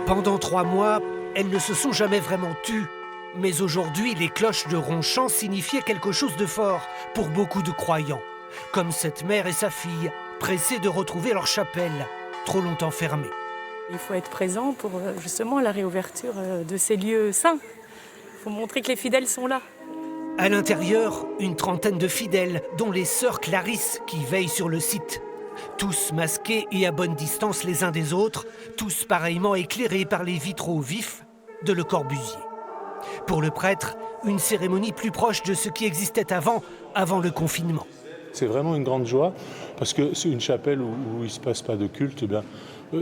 Pendant 3 mois, elles ne se sont jamais vraiment tues. Mais aujourd'hui, les cloches de Ronchamp signifiaient quelque chose de fort pour beaucoup de croyants. Comme cette mère et sa fille, pressées de retrouver leur chapelle, trop longtemps fermée. Il faut être présent pour justement la réouverture de ces lieux saints. Il faut montrer que les fidèles sont là. À l'intérieur, une trentaine de fidèles, dont les sœurs Clarisse qui veillent sur le site. Tous masqués et à bonne distance les uns des autres, tous pareillement éclairés par les vitraux vifs de Le Corbusier. Pour le prêtre, une cérémonie plus proche de ce qui existait avant le confinement. C'est vraiment une grande joie, parce que c'est une chapelle où il ne se passe pas de culte,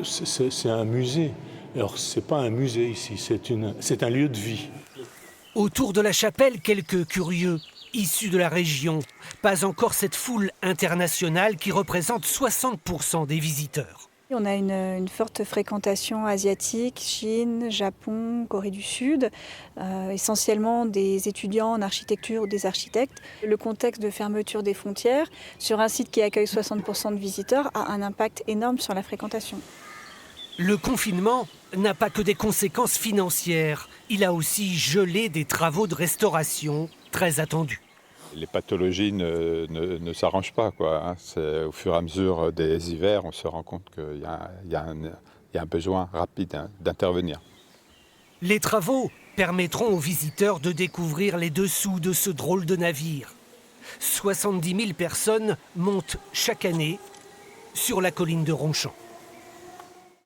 c'est un musée. Alors ce n'est pas un musée ici, c'est un lieu de vie. Autour de la chapelle, quelques curieux, issus de la région. Pas encore cette foule internationale qui représente 60% des visiteurs. On a une forte fréquentation asiatique, Chine, Japon, Corée du Sud, essentiellement des étudiants en architecture ou des architectes. Le contexte de fermeture des frontières sur un site qui accueille 60% de visiteurs a un impact énorme sur la fréquentation. Le confinement n'a pas que des conséquences financières. Il a aussi gelé des travaux de restauration très attendus. Les pathologies ne s'arrangent pas, quoi, hein. Au fur et à mesure des hivers, on se rend compte qu'il y a un besoin rapide d'intervenir. Les travaux permettront aux visiteurs de découvrir les dessous de ce drôle de navire. 70 000 personnes montent chaque année sur la colline de Ronchamp.